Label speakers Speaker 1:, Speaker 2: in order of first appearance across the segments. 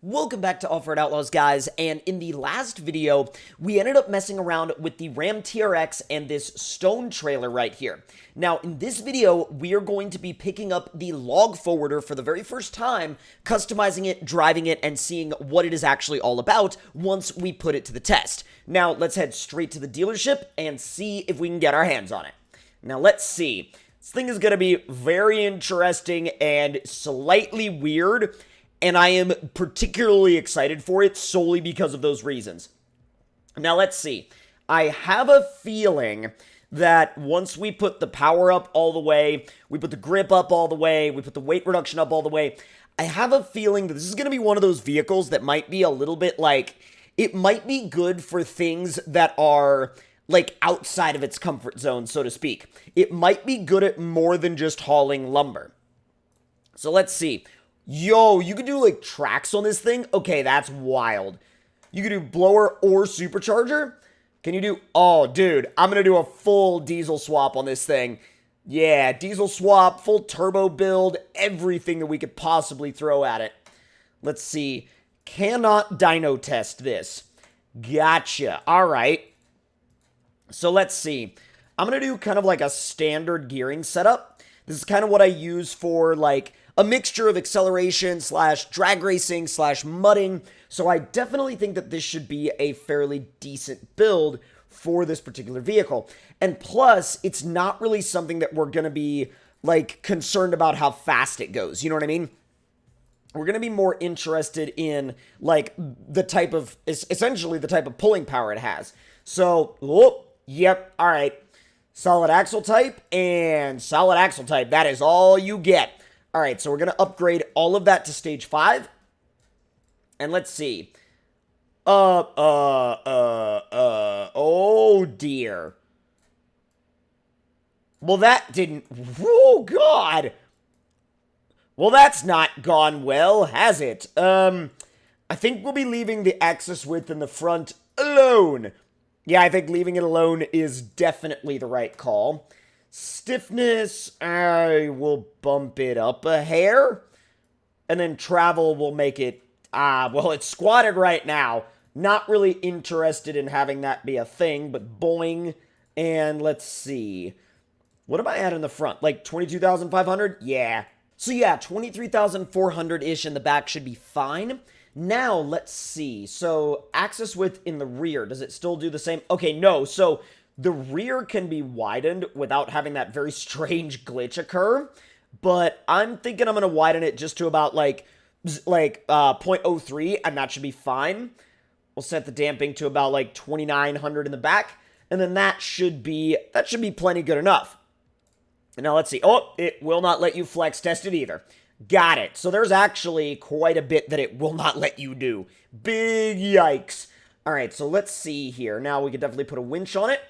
Speaker 1: Welcome back to Offroad Outlaws, guys, and in the last video, we ended up messing around with the Ram TRX and this stone trailer right here. Now, in this video, we are going to be picking up the log forwarder for the very first time, customizing it, driving it, and seeing what it is actually all about once we put it to the test. Now, let's head straight to the dealership and see if we can get our hands on it. Now, let's see. This thing is going to be very interesting and slightly weird, and I am particularly excited for it solely because of those reasons. Now, let's see. I have a feeling that once we put the power up all the way, we put the grip up all the way, we put the weight reduction up all the way, I have a feeling that this is going to be one of those vehicles that might be a little bit like, it might be good for things that are like outside of its comfort zone, so to speak. It might be good at more than just hauling lumber. So let's see. Yo, you can do like tracks on this thing? Okay, that's wild. You can do blower or supercharger? Can you do... Oh, dude, I'm going to do a full diesel swap on this thing. Yeah, diesel swap, full turbo build, everything that we could possibly throw at it. Let's see. Cannot dyno test this. Gotcha. All right. So let's see. I'm going to do kind of like a standard gearing setup. This is kind of what I use for like a mixture of acceleration slash drag racing slash mudding. So I definitely think that this should be a fairly decent build for this particular vehicle. And plus, it's not really something that we're going to be like concerned about how fast it goes. You know what I mean? We're going to be more interested in like the type of, essentially the type of pulling power it has. So, yep, all right. Solid axle type and solid axle type. That is all you get. All right, so we're going to upgrade all of that to stage 5. And let's see. Oh dear. Well, that didn't, oh God. Well, that's not gone well, has it? I think we'll be leaving the axis width in the front alone. Yeah, I think leaving it alone is definitely the right call. Stiffness, I will bump it up a hair. And then travel will make it, well, it's squatted right now. Not really interested in having that be a thing, but boing. And let's see. What am I at in the front? Like 22,500? Yeah. So yeah, 23,400-ish in the back should be fine. Now, let's see. So, axis width in the rear, does it still do the same? Okay, no. So, the rear can be widened without having that very strange glitch occur. But I'm thinking I'm going to widen it just to about like 0.03, and that should be fine. We'll set the damping to about like 2,900 in the back, and then that should be plenty good enough. And now let's see. Oh, it will not let you flex test it either. Got it. So there's actually quite a bit that it will not let you do. Big yikes. All right, so let's see here. Now we could definitely put a winch on it.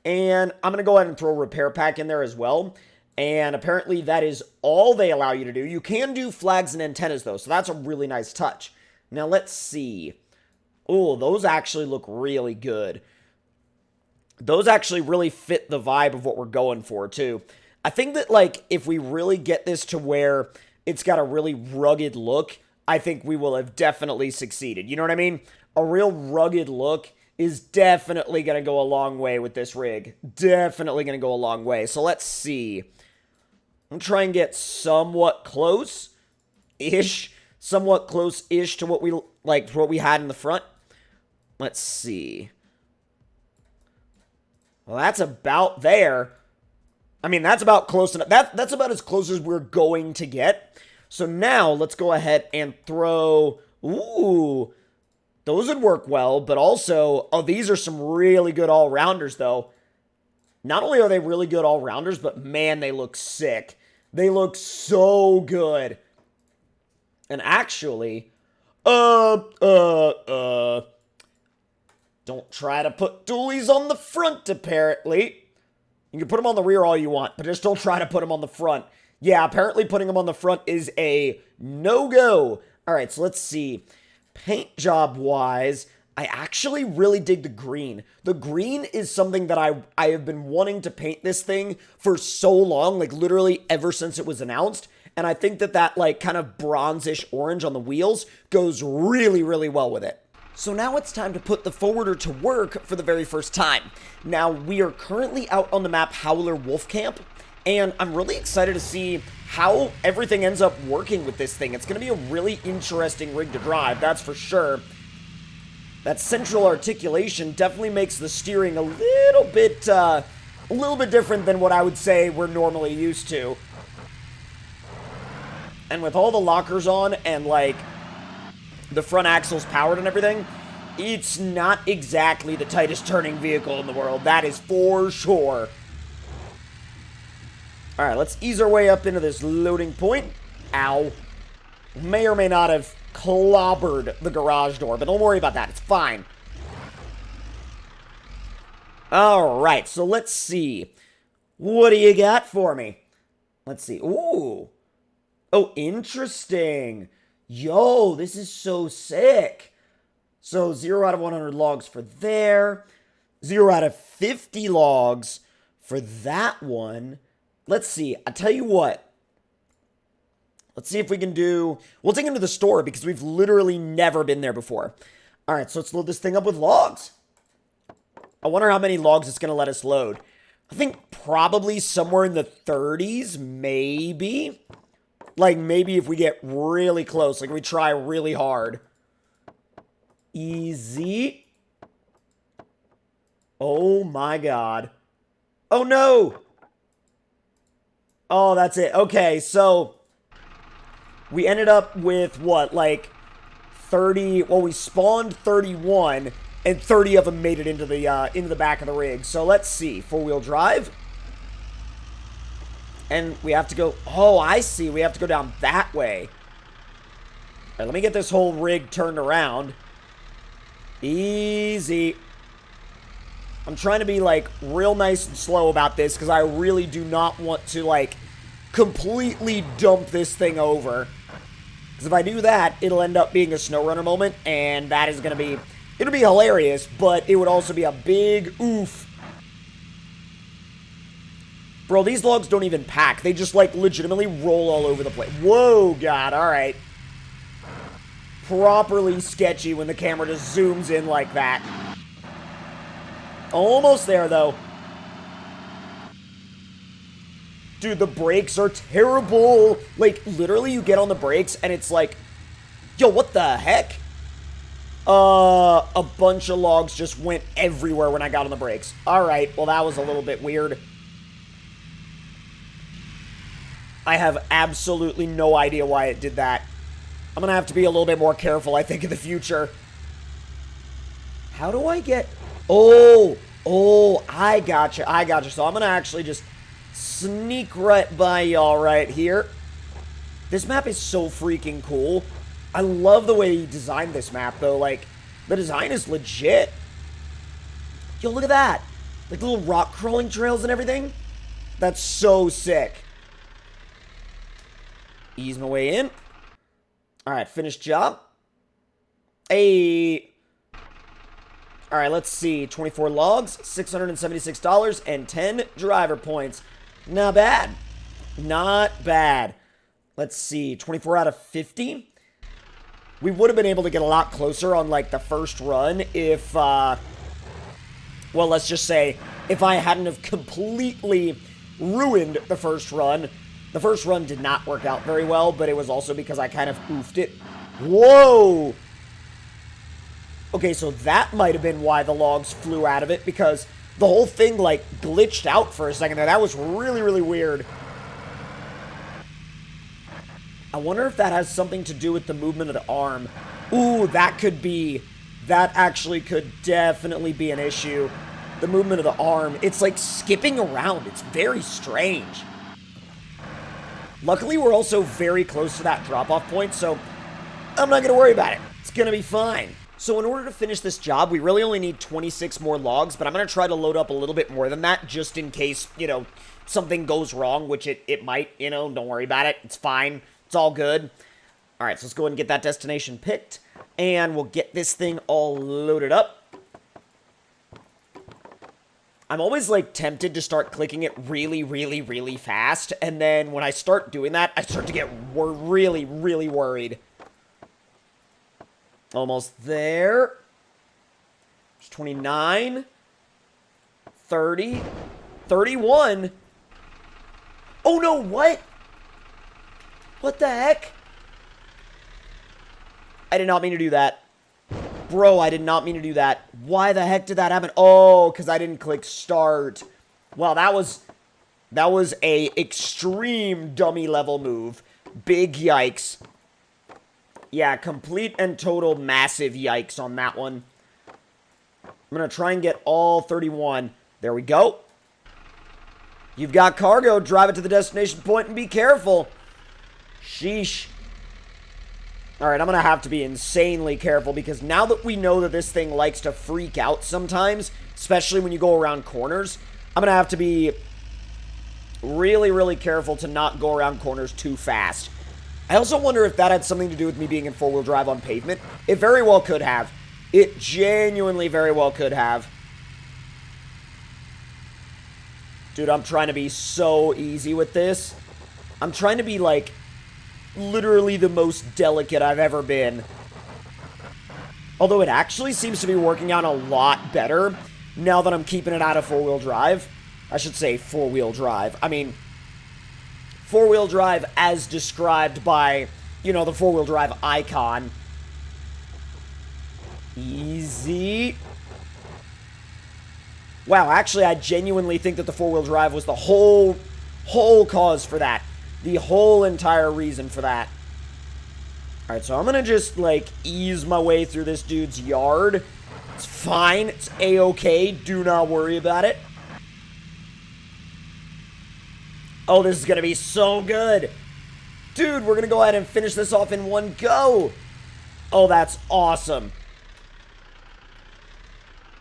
Speaker 1: And I'm going to go ahead and throw a repair pack in there as well. And apparently that is all they allow you to do. You can do flags and antennas, though, so that's a really nice touch. Now let's see. Oh, those actually look really good. Those actually really fit the vibe of what we're going for, too. I think that, like, if we really get this to where it's got a really rugged look, I think we will have definitely succeeded. You know what I mean? A real rugged look is definitely going to go a long way with this rig. Definitely going to go a long way. So let's see. I'm trying to get somewhat close-ish. Somewhat close-ish to what we, like, to what we had in the front. Let's see. Well, that's about there. I mean, that's about close enough. That's about as close as we're going to get. So now, let's go ahead and throw... Ooh, those would work well, but also... Oh, these are some really good all-rounders, though. Not only are they really good all-rounders, but man, they look sick. They look so good. And actually... Don't try to put dualies on the front, apparently. You can put them on the rear all you want, but just don't try to put them on the front. Yeah, apparently putting them on the front is a no-go. All right, so let's see. Paint job-wise, I actually really dig the green. The green is something that I have been wanting to paint this thing for so long, like literally ever since it was announced. And I think that like kind of bronzish orange on the wheels goes really, really well with it. So now it's time to put the forwarder to work for the very first time. Now, we are currently out on the map Howler Wolf Camp, and I'm really excited to see how everything ends up working with this thing. It's going to be a really interesting rig to drive, that's for sure. That central articulation definitely makes the steering a little bit different than what I would say we're normally used to. And with all the lockers on and, like, the front axle's powered and everything, it's not exactly the tightest turning vehicle in the world. That is for sure. Alright, let's ease our way up into this loading point. Ow. May or may not have clobbered the garage door, but don't worry about that. It's fine. Alright, so let's see. What do you got for me? Let's see. Ooh. Oh, interesting. Yo, this is so sick. So 0 out of 100 logs for there. 0 out of 50 logs for that one. Let's see. I tell you what. Let's see if we can do... We'll take him to the store because we've literally never been there before. Alright, so let's load this thing up with logs. I wonder how many logs it's going to let us load. I think probably somewhere in the 30s, maybe. Like, maybe if we get really close, like we try really hard. Easy. Oh my god. Oh no! Oh, that's it. Okay, so we ended up with what, like 30, well, we spawned 31 and 30 of them made it into the back of the rig. So let's see. Four-wheel drive. And we have to go, oh, I see. We have to go down that way. All right, let me get this whole rig turned around. Easy. I'm trying to be, like, real nice and slow about this because I really do not want to, like, completely dump this thing over. Because if I do that, it'll end up being a SnowRunner moment, and that is going to be, it'll be hilarious, but it would also be a big oof. Bro, these logs don't even pack. They just, like, legitimately roll all over the place. Whoa, God, alright. Properly sketchy when the camera just zooms in like that. Almost there, though. Dude, the brakes are terrible. Like, literally, you get on the brakes, and it's like, yo, what the heck? A bunch of logs just went everywhere when I got on the brakes. Alright, well, that was a little bit weird. I have absolutely no idea why it did that. I'm gonna have to be a little bit more careful, I think, in the future. How do I get... Oh, I gotcha. So I'm gonna actually just sneak right by y'all right here. This map is so freaking cool. I love the way he designed this map, though. Like, the design is legit. Yo, look at that. Like, little rock crawling trails and everything. That's so sick. Ease my way in. Alright, finished job. Hey. Alright, let's see. 24 logs, $676, and 10 driver points. Not bad. Not bad. Let's see. 24 out of 50. We would have been able to get a lot closer on, like, the first run if, well, let's just say, if I hadn't have completely ruined the first run. The first run did not work out very well, but it was also because I kind of oofed it. Whoa! Okay, so that might have been why the logs flew out of it, because the whole thing, like, glitched out for a second there. That was really, really weird. I wonder if that has something to do with the movement of the arm. Ooh, that could be... That actually could definitely be an issue. The movement of the arm. It's, like, skipping around. It's very strange. Luckily, we're also very close to that drop-off point, so I'm not going to worry about it. It's going to be fine. So in order to finish this job, we really only need 26 more logs, but I'm going to try to load up a little bit more than that, just in case, you know, something goes wrong, which it might, you know, don't worry about it. It's fine. It's all good. All right, so let's go ahead and get that destination picked, and we'll get this thing all loaded up. I'm always, like, tempted to start clicking it really, really, really fast, and then when I start doing that, I start to get really, really worried. Almost there. There's 29. 30. 31. Oh, no, what? What the heck? I did not mean to do that. Bro, I did not mean to do that. Why the heck did that happen? Oh, because I didn't click start. Wow, that was a extreme dummy level move. Big yikes. Yeah, complete and total massive yikes on that one. I'm going to try and get all 31. There we go. You've got cargo. Drive it to the destination point and be careful. Sheesh. Alright, I'm going to have to be insanely careful because now that we know that this thing likes to freak out sometimes, especially when you go around corners, I'm going to have to be really, really careful to not go around corners too fast. I also wonder if that had something to do with me being in four-wheel drive on pavement. It very well could have. It genuinely very well could have. Dude, I'm trying to be so easy with this. I'm trying to be, like, literally the most delicate I've ever been. Although it actually seems to be working out a lot better now that I'm keeping it out of four-wheel drive. I should say four-wheel drive. I mean, four-wheel drive as described by, you know, the four-wheel drive icon. Easy. Wow, actually, I genuinely think that the four-wheel drive was the whole cause for that. The whole entire reason for that. Alright, so I'm gonna just, like, ease my way through this dude's yard. It's fine. It's a-okay. Do not worry about it. Oh, this is gonna be so good. Dude, we're gonna go ahead and finish this off in one go. Oh, that's awesome.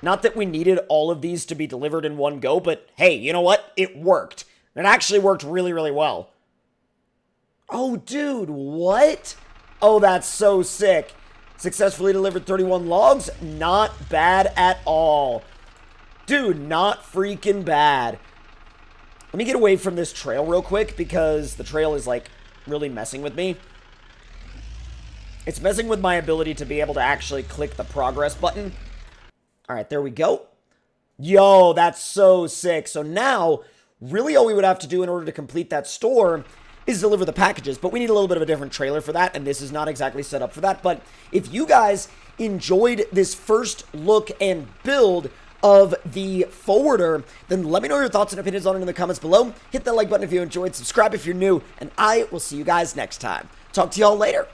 Speaker 1: Not that we needed all of these to be delivered in one go, but hey, you know what? It worked. It actually worked really, really well. Oh, dude, what? Oh, that's so sick. Successfully delivered 31 logs. Not bad at all. Dude, not freaking bad. Let me get away from this trail real quick because the trail is, like, really messing with me. It's messing with my ability to be able to actually click the progress button. Alright, there we go. Yo, that's so sick. So now, really all we would have to do in order to complete that store is deliver the packages, but we need a little bit of a different trailer for that, and this is not exactly set up for that. But if you guys enjoyed this first look and build of the forwarder, then let me know your thoughts and opinions on it in the comments below. Hit that like button if you enjoyed, subscribe if you're new, and I will see you guys next time. Talk to y'all later.